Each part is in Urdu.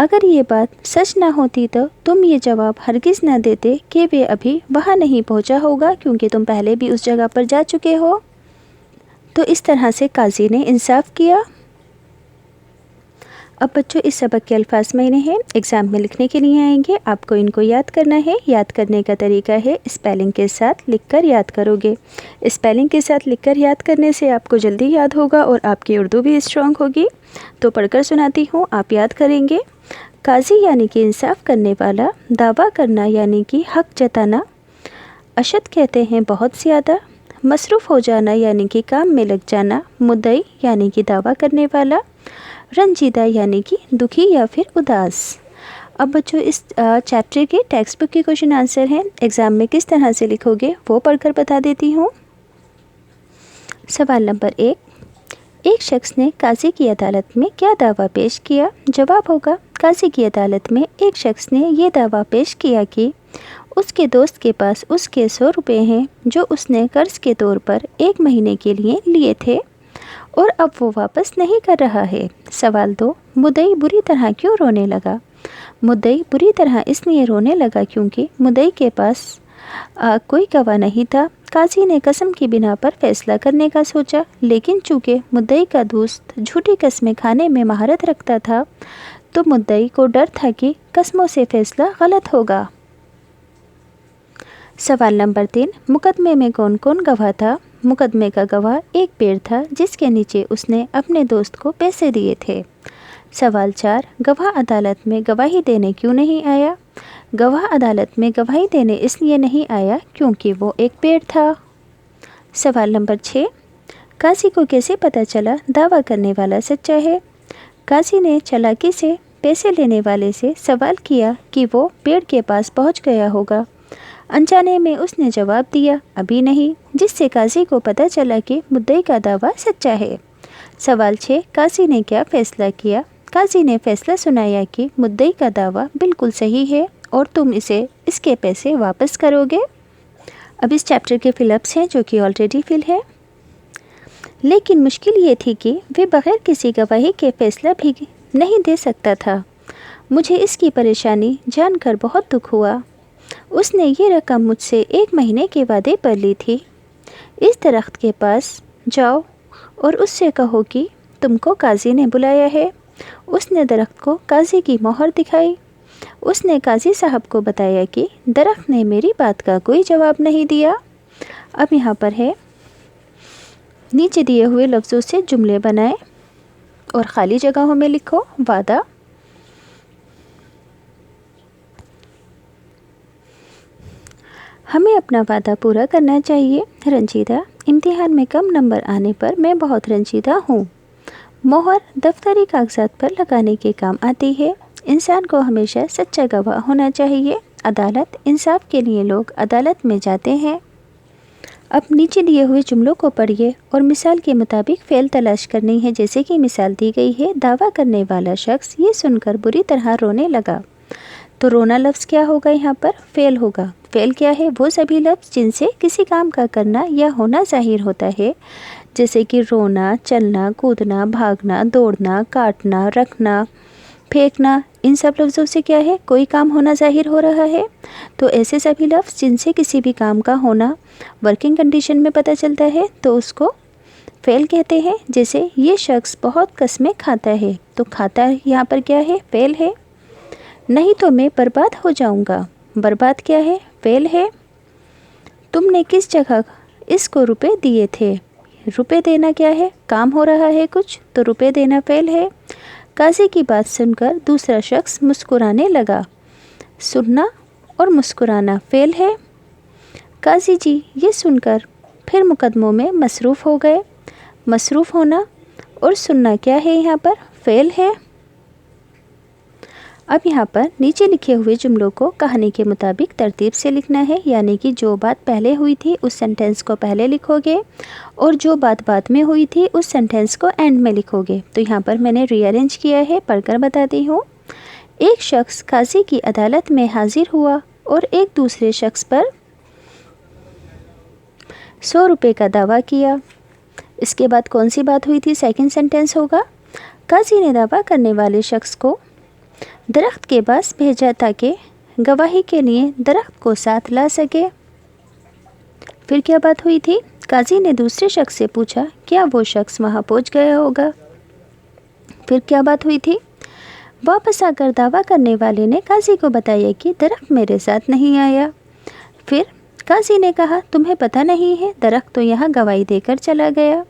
اگر یہ بات سچ نہ ہوتی تو تم یہ جواب ہرگز نہ دیتے کہ وہ ابھی وہاں نہیں پہنچا ہوگا کیونکہ تم پہلے بھی اس جگہ پر جا چکے ہو۔ تو اس طرح سے قاضی نے انصاف کیا۔ اب بچوں اس سبق کے الفاظ میں ہیں، ایگزام میں لکھنے کے لیے آئیں گے، آپ کو ان کو یاد کرنا ہے۔ یاد کرنے کا طریقہ ہے اسپیلنگ کے ساتھ لکھ کر یاد کرو گے۔ اسپیلنگ کے ساتھ لکھ کر یاد کرنے سے آپ کو جلدی یاد ہوگا اور آپ کی اردو بھی اسٹرانگ ہوگی۔ تو پڑھ کر سناتی ہوں، آپ یاد کریں گے۔ قاضی یعنی کہ انصاف کرنے والا، دعویٰ کرنا یعنی کہ حق جتانا، اشد کہتے ہیں بہت زیادہ، مصروف ہو جانا یعنی کہ کام میں لگ جانا، مدعی یعنی کہ دعویٰ کرنے والا، رنجیدہ یعنی کہ دکھی یا پھر اداس۔ اب بچوں اس چیپٹر کے ٹیکسٹ بک کے کوشچن آنسر ہیں، ایگزام میں کس طرح سے لکھو گے وہ پڑھ کر بتا دیتی ہوں۔ سوال نمبر 1، ایک شخص نے قاضی کی عدالت میں کیا دعویٰ پیش کیا؟ جواب ہوگا، قاضی کی عدالت میں ایک شخص نے یہ دعویٰ پیش کیا کہ اس کے دوست کے پاس اس کے 100 روپے ہیں جو اس نے قرض کے طور پر 1 مہینے کے لیے لیے تھے اور اب وہ واپس نہیں کر رہا ہے۔ سوال 2، مدعی بری طرح کیوں رونے لگا؟ مدعی بری طرح اس لیے رونے لگا کیونکہ مدعی کے پاس کوئی گواہ نہیں تھا۔ قاضی نے قسم کی بنا پر فیصلہ کرنے کا سوچا، لیکن چونکہ مدعی کا دوست جھوٹی قسمیں کھانے میں مہارت رکھتا تھا تو مدعی کو ڈر تھا کہ قسموں سے فیصلہ غلط ہوگا۔ سوال نمبر 3، مقدمے میں کون کون گواہ تھا؟ مقدمے کا گواہ ایک پیڑ تھا جس کے نیچے اس نے اپنے دوست کو پیسے دیے تھے۔ سوال 4، گواہ عدالت میں گواہی دینے کیوں نہیں آیا؟ گواہ عدالت میں گواہی دینے اس لیے نہیں آیا کیونکہ وہ ایک پیڑ تھا۔ سوال نمبر 6، قاضی کو کیسے پتہ چلا دعویٰ کرنے والا سچا ہے؟ قاضی نے چالاکی سے پیسے لینے والے سے سوال کیا کہ وہ پیڑ کے پاس پہنچ گیا ہوگا۔ انجانے میں اس نے جواب دیا ابھی نہیں، جس سے قاضی کو پتہ چلا کہ مدعی کا دعویٰ سچا ہے۔ سوال 6، قاضی نے کیا فیصلہ کیا؟ قاضی نے فیصلہ سنایا کہ مدعی کا دعویٰ بالکل صحیح ہے اور تم اس کے پیسے واپس کرو گے۔ اب اس چیپٹر کے فل اپس ہیں جو کہ آلریڈی فل ہے، لیکن مشکل یہ تھی کہ وہ بغیر کسی گواہی کے فیصلہ بھی نہیں دے سکتا تھا۔ مجھے اس کی پریشانی جان کر بہت دکھ ہوا۔ اس نے یہ رقم مجھ سے 1 مہینے کے وعدے پر لی تھی۔ اس درخت کے پاس جاؤ اور اس سے کہو کہ تم کو قاضی نے بلایا ہے۔ اس نے درخت کو قاضی کی مہر دکھائی۔ اس نے قاضی صاحب کو بتایا کہ درخت نے میری بات کا کوئی جواب نہیں دیا۔ اب یہاں پر ہے، نیچے دیے ہوئے لفظوں سے جملے بنائیں اور خالی جگہوں میں لکھو وعدہ، ہمیں اپنا وعدہ پورا کرنا چاہیے۔ رنجیدہ، امتحان میں کم نمبر آنے پر میں بہت رنجیدہ ہوں۔ مہر دفتری کاغذات پر لگانے کے کام آتی ہے۔ انسان کو ہمیشہ سچا گواہ ہونا چاہیے۔ عدالت، انصاف کے لیے لوگ عدالت میں جاتے ہیں۔ اب نیچے دیے ہوئے جملوں کو پڑھیے اور مثال کے مطابق فعل تلاش کرنی ہے، جیسے کہ مثال دی گئی ہے، دعویٰ کرنے والا شخص یہ سن کر بری طرح رونے لگا۔ تو رونا لفظ کیا ہوگا؟ یہاں پر فعل ہوگا۔ فعل کیا ہے؟ وہ سبھی لفظ جن سے کسی کام کا کرنا یا ہونا ظاہر ہوتا ہے، جیسے کہ رونا، چلنا، کودنا، بھاگنا، دوڑنا، کاٹنا، رکھنا، پھینکنا۔ ان سب لفظوں سے کیا ہے؟ کوئی کام ہونا ظاہر ہو رہا ہے۔ تو ایسے سبھی لفظ جن سے کسی بھی کام کا ہونا ورکنگ کنڈیشن میں پتہ چلتا ہے تو اس کو فعل کہتے ہیں۔ جیسے یہ شخص بہت قسمیں کھاتا ہے، تو کھاتا یہاں پر کیا ہے؟ فعل ہے۔ نہیں تو میں برباد ہو جاؤں گا، برباد کیا ہے؟ فعل ہے۔ تم نے کس جگہ اس کو روپے دیے تھے؟ روپے دینا کیا ہے؟ کام ہو رہا ہے کچھ، تو روپے دینا فعل ہے۔ قاضی کی بات سن کر دوسرا شخص مسکرانے لگا۔ سننا اور مسکرانا فعل ہے۔ قاضی جی یہ سن کر پھر مقدموں میں مصروف ہو گئے۔ مصروف ہونا اور سننا کیا ہے؟ یہاں پر فعل ہے۔ اب یہاں پر نیچے لکھے ہوئے جملوں کو کہانی کے مطابق ترتیب سے لکھنا ہے، یعنی کہ جو بات پہلے ہوئی تھی اس سینٹینس کو پہلے لکھو گے اور جو بات بعد میں ہوئی تھی اس سینٹینس کو اینڈ میں لکھو گے۔ تو یہاں پر میں نے ری ارینج کیا ہے، پڑھ کر بتاتی ہوں۔ ایک شخص قاضی کی عدالت میں حاضر ہوا اور ایک دوسرے شخص پر 100 روپے کا دعویٰ کیا۔ اس کے بعد کون سی بات ہوئی تھی؟ سیکنڈ سینٹینس ہوگا، قاضی نے دعویٰ کرنے والے شخص کو درخت کے پاس بھیجا تاکہ گواہی کے لیے درخت کو ساتھ لا سکے۔ پھر کیا بات ہوئی تھی؟ قاضی نے دوسرے شخص سے پوچھا کیا وہ شخص وہاں پہنچ گیا ہوگا؟ پھر کیا بات ہوئی تھی؟ واپس آ کر دعویٰ کرنے والے نے قاضی کو بتایا کہ درخت میرے ساتھ نہیں آیا۔ پھر قاضی نے کہا تمہیں پتہ نہیں ہے، درخت تو یہاں گواہی دے کر چلا گیا۔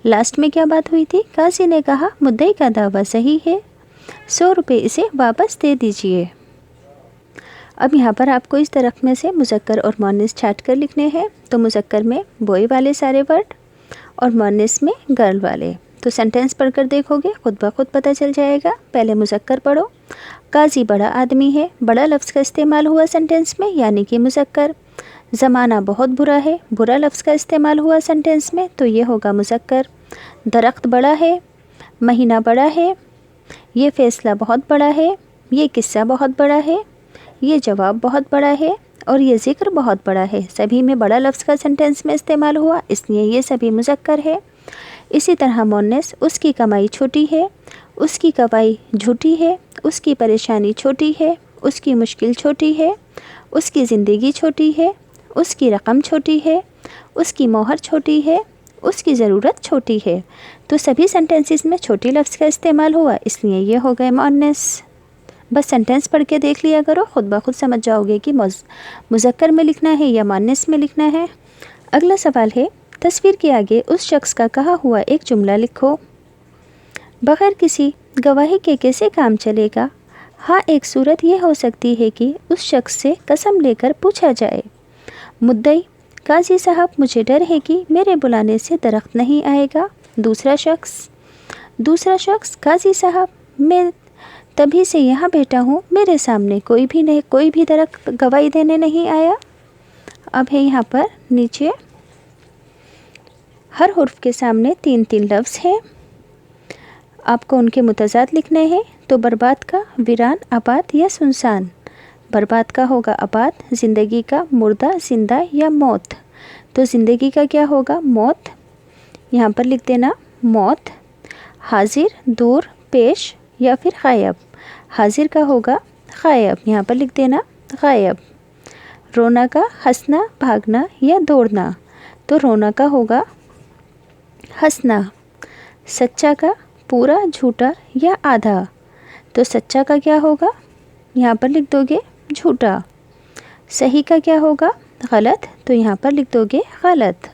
لاسٹ میں کیا بات ہوئی تھی؟ قاضی نے کہا مدعی کا دعویٰ صحیح ہے، 100 روپے اسے واپس دے دیجئے۔ اب یہاں پر آپ کو اس درخت میں سے مذکر اور مؤنث چھانٹ کر لکھنے ہیں۔ تو مذکر میں بوائے والے سارے ورڈ اور مؤنث میں گرل والے۔ تو سینٹینس پڑھ کر دیکھو گے خود بخود پتہ چل جائے گا۔ پہلے مذکر پڑھو۔ قاضی بڑا آدمی ہے، بڑا لفظ کا استعمال ہوا سینٹینس میں یعنی کہ مذکر۔ زمانہ بہت برا ہے، برا لفظ کا استعمال ہوا سینٹینس میں تو یہ ہوگا مذکر۔ درخت بڑا ہے، مہینہ بڑا ہے، یہ فیصلہ بہت بڑا ہے، یہ قصہ بہت بڑا ہے، یہ جواب بہت بڑا ہے اور یہ ذکر بہت بڑا ہے۔ سبھی میں بڑا لفظ کا سینٹینس میں استعمال ہوا اس لیے یہ سبھی مذکر ہے۔ اسی طرح مؤنث اس کی کمائی چھوٹی ہے، اس کی کمائی جھوٹی ہے، اس کی پریشانی چھوٹی ہے، اس کی مشکل چھوٹی ہے، اس کی زندگی چھوٹی ہے، اس کی رقم چھوٹی ہے، اس کی مہر چھوٹی ہے، اس کی ضرورت چھوٹی ہے۔ تو سبھی سینٹینسز میں چھوٹی لفظ کا استعمال ہوا اس لیے یہ ہو گئے مؤنث۔ بس سینٹینس پڑھ کے دیکھ لیا کرو، خود بخود سمجھ جاؤ گے کہ مذکر میں لکھنا ہے یا مؤنث میں لکھنا ہے۔ اگلا سوال ہے تصویر کے آگے اس شخص کا کہا ہوا ایک جملہ لکھو۔ بغیر کسی گواہی کے کیسے کام چلے گا؟ ہاں ایک صورت یہ ہو سکتی ہے کہ اس شخص سے قسم لے کر پوچھا جائے۔ مدعی قاضی صاحب مجھے ڈر ہے کہ میرے بلانے سے درخت نہیں آئے گا۔ دوسرا شخص قاضی صاحب میں تبھی سے یہاں بیٹھا ہوں، میرے سامنے کوئی بھی درخت گواہی دینے نہیں آیا۔ اب ہے یہاں پر نیچے ہر حرف کے سامنے 3 لفظ ہیں، آپ کو ان کے متضاد لکھنے ہیں۔ تو برباد کا ویران، آباد یا سنسان۔ برباد کا ہوگا آباد، زندگی کا مردہ، زندہ یا موت۔ تو زندگی کا کیا ہوگا؟ موت، یہاں پر لکھ دینا موت۔ حاضر، دور، پیش یا پھر غائب۔ حاضر کا ہوگا غائب، یہاں پر لکھ دینا غائب۔ رونا کا ہنسنا، بھاگنا یا دوڑنا۔ تو رونا کا ہوگا ہنسنا۔ سچا کا پورا، جھوٹا یا آدھا۔ تو سچا کا کیا ہوگا؟ یہاں پر لکھ دو گے جھوٹا۔ صحیح کا کیا ہوگا؟ غلط، تو یہاں پر لکھ دو گے غلط۔